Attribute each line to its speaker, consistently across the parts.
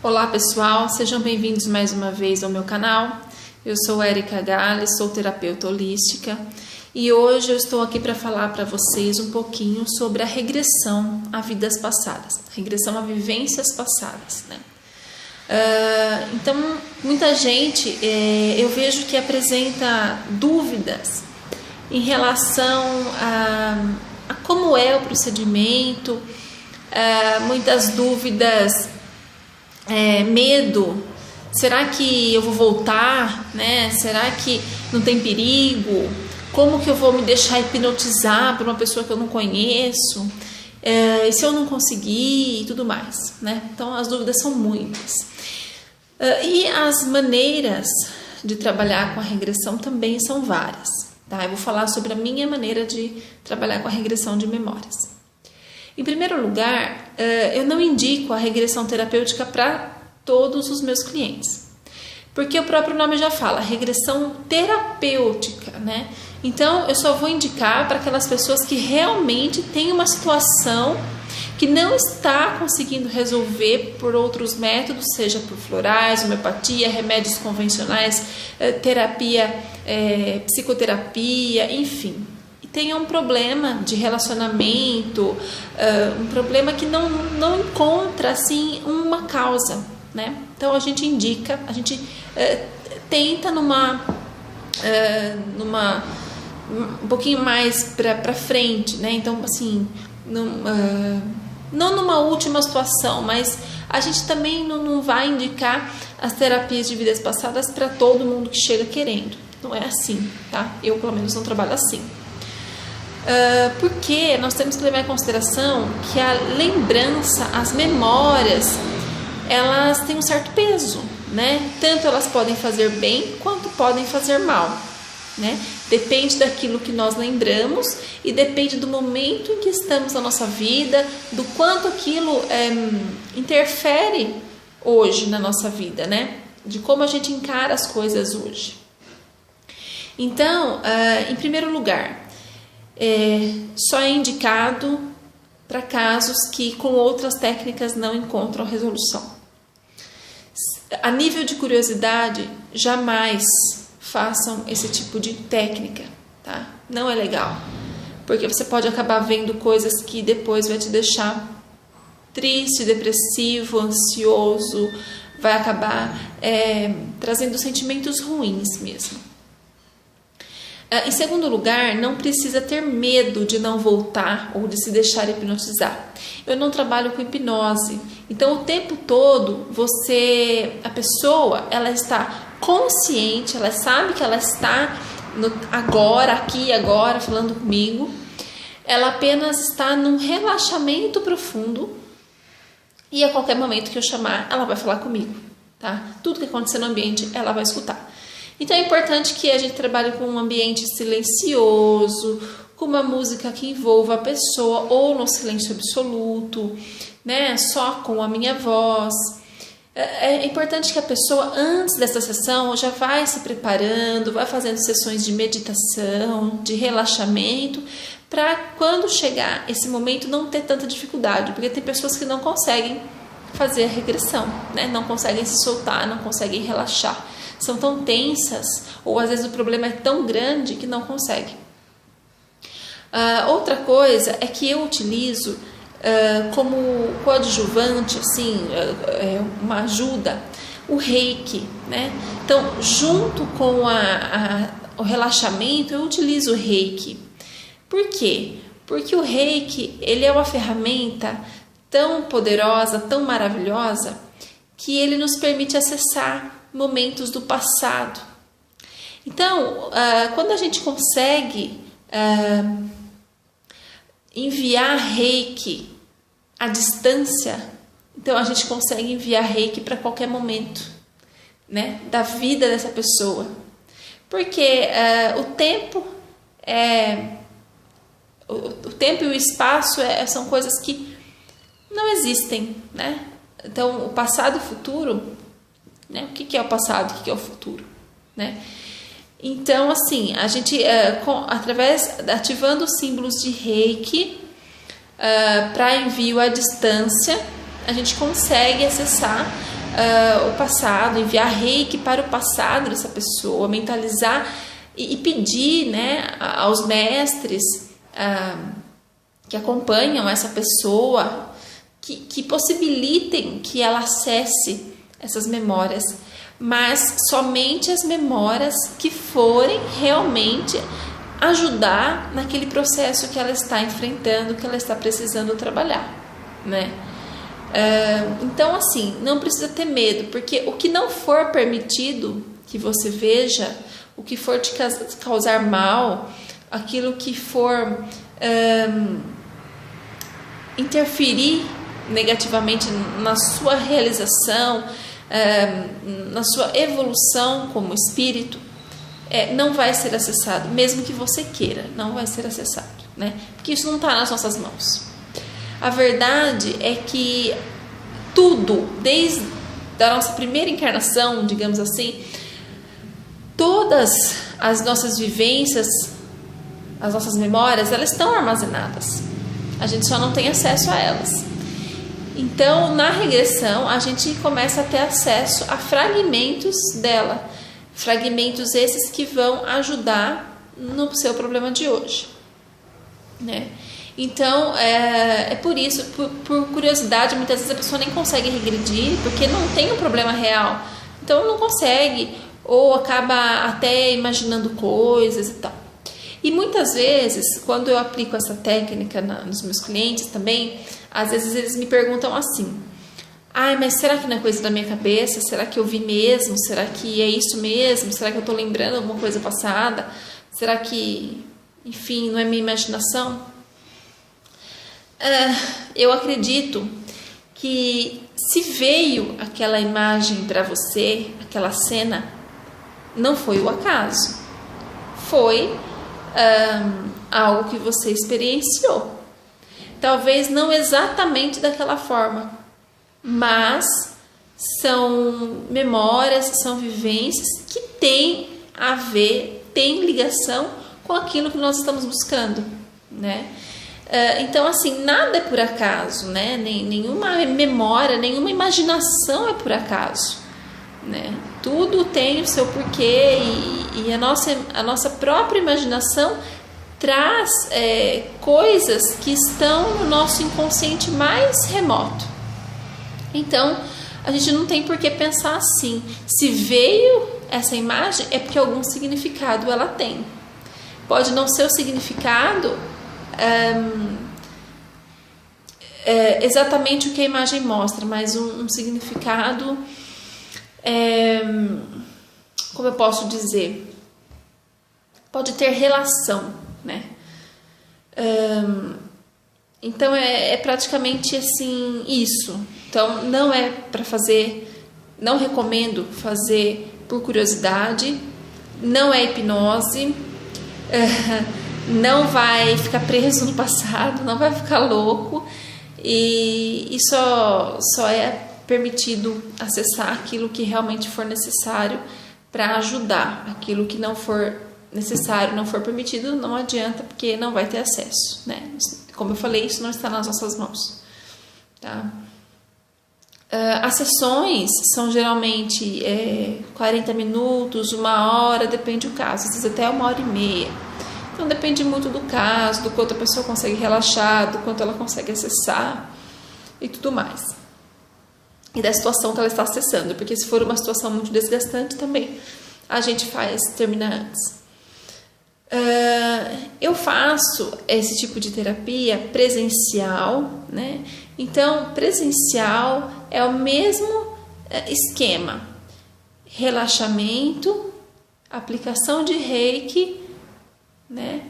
Speaker 1: Olá pessoal, sejam bem-vindos mais uma vez ao meu canal. Eu sou Érica Gales, sou terapeuta holística e hoje eu estou aqui para falar para vocês um pouquinho sobre a regressão a vidas passadas, regressão a vivências passadas, né? Então, muita gente eu vejo que apresenta dúvidas em relação a como é o procedimento, muitas dúvidas. Medo, será que eu vou voltar, né? Será que não tem perigo? Como que eu vou me deixar hipnotizar por uma pessoa que eu não conheço? E se eu não conseguir e tudo mais, né? Então as dúvidas são muitas. E as maneiras de trabalhar com a regressão também são várias, tá? Eu vou falar sobre a minha maneira de trabalhar com a regressão de memórias. Em primeiro lugar, eu não indico a regressão terapêutica para todos os meus clientes, porque o próprio nome já fala, regressão terapêutica, né? Então, eu só vou indicar para aquelas pessoas que realmente têm uma situação que não está conseguindo resolver por outros métodos, seja por florais, homeopatia, remédios convencionais, terapia, psicoterapia, enfim. Tenha um problema de relacionamento, um problema que não encontra assim uma causa, né? Então a gente indica, a gente tenta numa um pouquinho mais para frente, né? Então assim, não numa última situação, mas a gente também não vai indicar as terapias de vidas passadas para todo mundo que chega querendo. Não é assim, tá? Eu pelo menos não trabalho assim. Porque nós temos que levar em consideração que a lembrança, as memórias, elas têm um certo peso, né? Tanto elas podem fazer bem quanto podem fazer mal, né? Depende daquilo que nós lembramos e depende do momento em que estamos na nossa vida, do quanto aquilo interfere hoje na nossa vida, né? De como a gente encara as coisas hoje. Então, em primeiro lugar, só é indicado para casos que com outras técnicas não encontram resolução. A nível de curiosidade, jamais façam esse tipo de técnica, tá? Não é legal, porque você pode acabar vendo coisas que depois vai te deixar triste, depressivo, ansioso, vai acabar trazendo sentimentos ruins mesmo. Em segundo lugar, não precisa ter medo de não voltar ou de se deixar hipnotizar. Eu não trabalho com hipnose, então o tempo todo a pessoa, ela está consciente, ela sabe que ela está agora, aqui, agora, falando comigo. Ela apenas está num relaxamento profundo e a qualquer momento que eu chamar, ela vai falar comigo, tá? Tudo que acontecer no ambiente, ela vai escutar. Então é importante que a gente trabalhe com um ambiente silencioso, com uma música que envolva a pessoa ou no silêncio absoluto, né? Só com a minha voz. É importante que a pessoa, antes dessa sessão, já vai se preparando, vai fazendo sessões de meditação, de relaxamento, para quando chegar esse momento não ter tanta dificuldade, porque tem pessoas que não conseguem fazer a regressão, né? Não conseguem se soltar, não conseguem relaxar. São tão tensas, ou às vezes o problema é tão grande que não consegue. Outra coisa é que eu utilizo como coadjuvante, assim, uma ajuda, o reiki, né? Então, junto com o relaxamento, eu utilizo o reiki. Por quê? Porque o reiki, ele é uma ferramenta tão poderosa, tão maravilhosa, que ele nos permite acessar momentos do passado. Então, quando a gente consegue enviar reiki à distância, então a gente consegue enviar reiki para qualquer momento, né, da vida dessa pessoa. Porque o tempo e o espaço são coisas que não existem, né? Então, o passado e o futuro, né? O que é o passado, o que é o futuro, né? Então, assim, a gente, ativando os símbolos de reiki para envio à distância, a gente consegue acessar o passado, enviar reiki para o passado dessa pessoa, mentalizar e pedir, né, aos mestres que acompanham essa pessoa que possibilitem que ela acesse essas memórias, mas somente as memórias que forem realmente ajudar naquele processo que ela está enfrentando, que ela está precisando trabalhar, né? Então, assim, não precisa ter medo, porque o que não for permitido que você veja, o que for te causar mal, aquilo que for interferir negativamente na sua realização, na sua evolução como espírito, não vai ser acessado, mesmo que você queira, não vai ser acessado, né? Porque isso não está nas nossas mãos. A verdade é que tudo, desde a nossa primeira encarnação, digamos assim, todas as nossas vivências, as nossas memórias, elas estão armazenadas. A gente só não tem acesso a elas. Então, na regressão, a gente começa a ter acesso a fragmentos dela. Fragmentos esses que vão ajudar no seu problema de hoje, né? Então, é por isso, por curiosidade, muitas vezes a pessoa nem consegue regredir, porque não tem um problema real. Então, não consegue, ou acaba até imaginando coisas e tal. E muitas vezes, quando eu aplico essa técnica nos meus clientes também, às vezes eles me perguntam assim: mas será que não é coisa da minha cabeça? Será que eu vi mesmo? Será que é isso mesmo? Será que eu estou lembrando alguma coisa passada? Será que, enfim, não é minha imaginação? Eu acredito que se veio aquela imagem para você, aquela cena, não foi o acaso. Foi algo que você experienciou. Talvez não exatamente daquela forma, mas são memórias, são vivências que têm a ver, têm ligação com aquilo que nós estamos buscando, né? Então, assim, nada é por acaso, né? Nenhuma memória, nenhuma imaginação é por acaso, né? Tudo tem o seu porquê e a nossa própria imaginação traz coisas que estão no nosso inconsciente mais remoto. Então, a gente não tem por que pensar assim. Se veio essa imagem, é porque algum significado ela tem. Pode não ser o significado exatamente o que a imagem mostra, mas um significado, como eu posso dizer, pode ter relação, né? Então é praticamente assim isso. Então não é para fazer, não recomendo fazer por curiosidade, não é hipnose, não vai ficar preso no passado, não vai ficar louco, e só é permitido acessar aquilo que realmente for necessário para ajudar. Aquilo que não for necessário, não for permitido, não adianta, porque não vai ter acesso, né? Como eu falei, isso não está nas nossas mãos, tá? As sessões são geralmente 40 minutos, 1 hora, depende do caso, às vezes até 1h30. Então depende muito do caso, do quanto a pessoa consegue relaxar, do quanto ela consegue acessar e tudo mais. E da situação que ela está acessando, porque se for uma situação muito desgastante também, a gente termina antes. Eu faço esse tipo de terapia presencial, né? Então, presencial é o mesmo esquema: relaxamento, aplicação de reiki, né?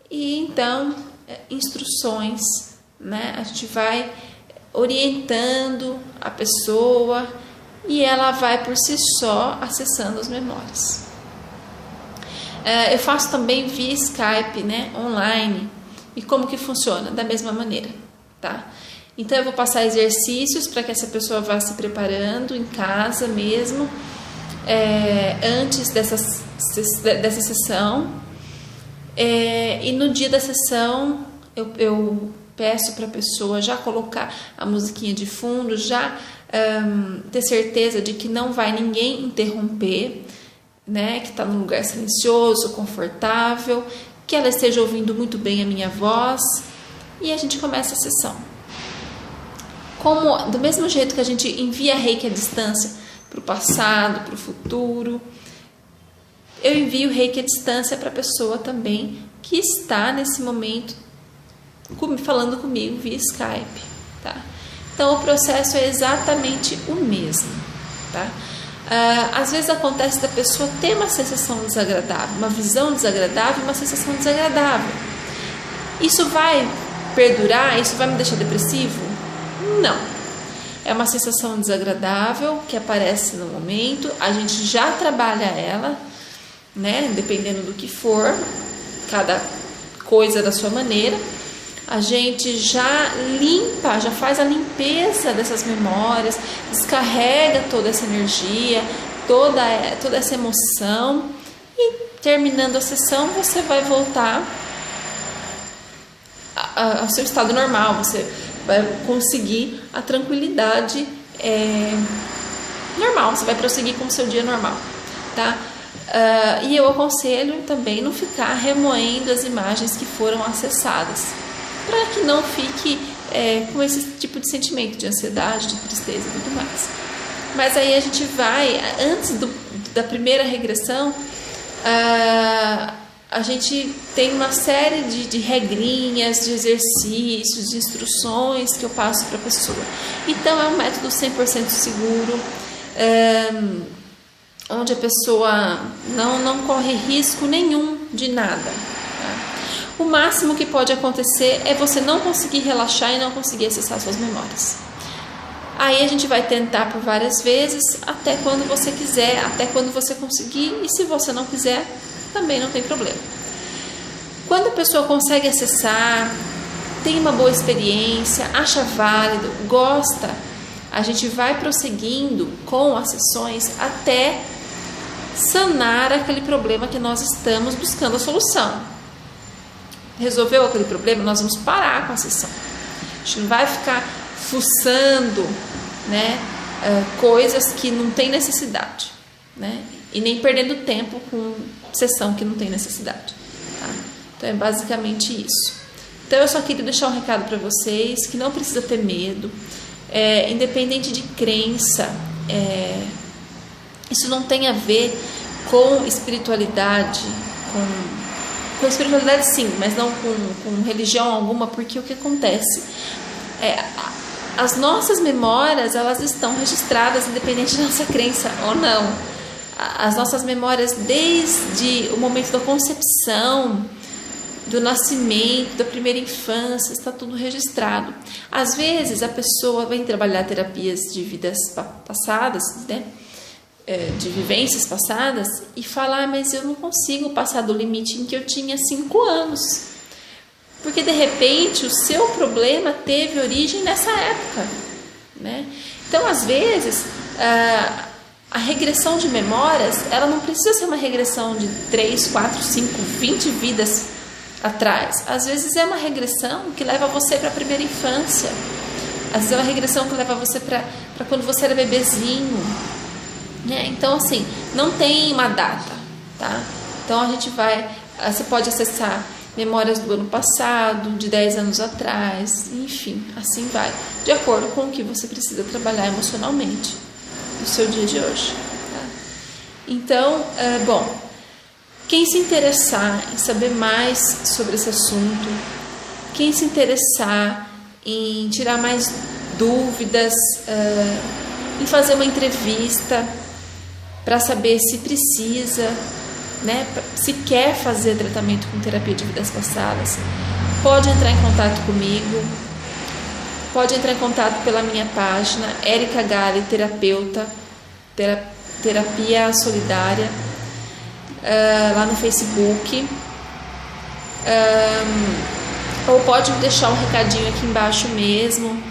Speaker 1: E então, instruções, né? A gente vai orientando a pessoa e ela vai por si só acessando as memórias. Eu faço também via Skype, né, online. E como que funciona? Da mesma maneira, tá? Então eu vou passar exercícios para que essa pessoa vá se preparando em casa mesmo, antes dessa sessão. E no dia da sessão eu peço para a pessoa já colocar a musiquinha de fundo, já ter certeza de que não vai ninguém interromper, né? Que está num lugar silencioso, confortável, que ela esteja ouvindo muito bem a minha voz, e a gente começa a sessão. Do mesmo jeito que a gente envia reiki à distância para o passado, para o futuro, eu envio reiki à distância para a pessoa também que está nesse momento falando comigo via Skype, tá? Então o processo é exatamente o mesmo, tá? Às vezes acontece da pessoa ter uma sensação desagradável, uma visão desagradável, uma sensação desagradável. Isso vai perdurar? Isso vai me deixar depressivo? Não. É uma sensação desagradável que aparece no momento, a gente já trabalha ela, né? Dependendo do que for, cada coisa da sua maneira. A gente já limpa, já faz a limpeza dessas memórias, descarrega toda essa energia, toda essa emoção, e terminando a sessão você vai voltar ao seu estado normal, você vai conseguir a tranquilidade normal, você vai prosseguir com o seu dia normal, tá? E eu aconselho também não ficar remoendo as imagens que foram acessadas, para que não fique com esse tipo de sentimento de ansiedade, de tristeza e tudo mais. Mas aí a gente vai, antes da primeira regressão, a gente tem uma série de regrinhas, de exercícios, de instruções que eu passo para a pessoa. Então é um método 100% seguro, onde a pessoa não corre risco nenhum de nada. O máximo que pode acontecer é você não conseguir relaxar e não conseguir acessar suas memórias. Aí a gente vai tentar por várias vezes, até quando você quiser, até quando você conseguir, e se você não quiser, também não tem problema. Quando a pessoa consegue acessar, tem uma boa experiência, acha válido, gosta, a gente vai prosseguindo com as sessões até sanar aquele problema que nós estamos buscando a solução. Resolveu aquele problema, nós vamos parar com a sessão. A gente não vai ficar fuçando, né, coisas que não tem necessidade, né, e nem perdendo tempo com sessão que não tem necessidade, tá? Então é basicamente isso. Então eu só queria deixar um recado para vocês, que não precisa ter medo, independente de crença, isso não tem a ver com espiritualidade, com espiritualidade sim, mas não com religião alguma, porque o que acontece as nossas memórias, elas estão registradas independente da nossa crença ou não. As nossas memórias desde o momento da concepção, do nascimento, da primeira infância, está tudo registrado. Às vezes a pessoa vem trabalhar terapias de vidas passadas, né? De vivências passadas, e falar, mas eu não consigo passar do limite em que eu tinha 5 anos, porque de repente o seu problema teve origem nessa época, né? Então às vezes a regressão de memórias, ela não precisa ser uma regressão de 3, 4, 5, 20 vidas atrás. Às vezes é uma regressão que leva você para a primeira infância, às vezes é uma regressão que leva você para quando você era bebezinho, né? Então assim, não tem uma data, tá? Então a gente você pode acessar memórias do ano passado, de 10 anos atrás, enfim, assim vai, de acordo com o que você precisa trabalhar emocionalmente no seu dia de hoje, tá? Então, bom, quem se interessar em saber mais sobre esse assunto, quem se interessar em tirar mais dúvidas, em fazer uma entrevista para saber se precisa, né, se quer fazer tratamento com terapia de vidas passadas, pode entrar em contato comigo, pode entrar em contato pela minha página, Érica Galli, terapeuta, terapia solidária, lá no Facebook, ou pode deixar um recadinho aqui embaixo mesmo,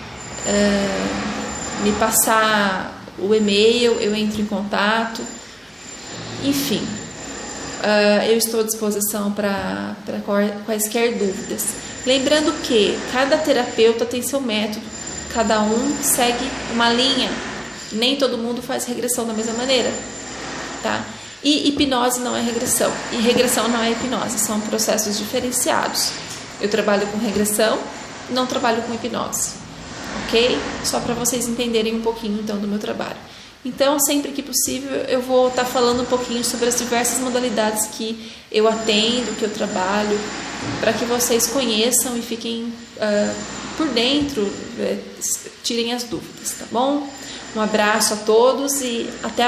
Speaker 1: me passar o e-mail, eu entro em contato, enfim, eu estou à disposição para quaisquer dúvidas. Lembrando que cada terapeuta tem seu método, cada um segue uma linha, nem todo mundo faz regressão da mesma maneira, tá? E hipnose não é regressão, e regressão não é hipnose, são processos diferenciados. Eu trabalho com regressão, não trabalho com hipnose, ok? Só para vocês entenderem um pouquinho então do meu trabalho. Então, sempre que possível, eu vou estar falando um pouquinho sobre as diversas modalidades que eu atendo, que eu trabalho, para que vocês conheçam e fiquem por dentro, tirem as dúvidas, tá bom? Um abraço a todos e até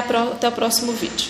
Speaker 1: o próximo vídeo.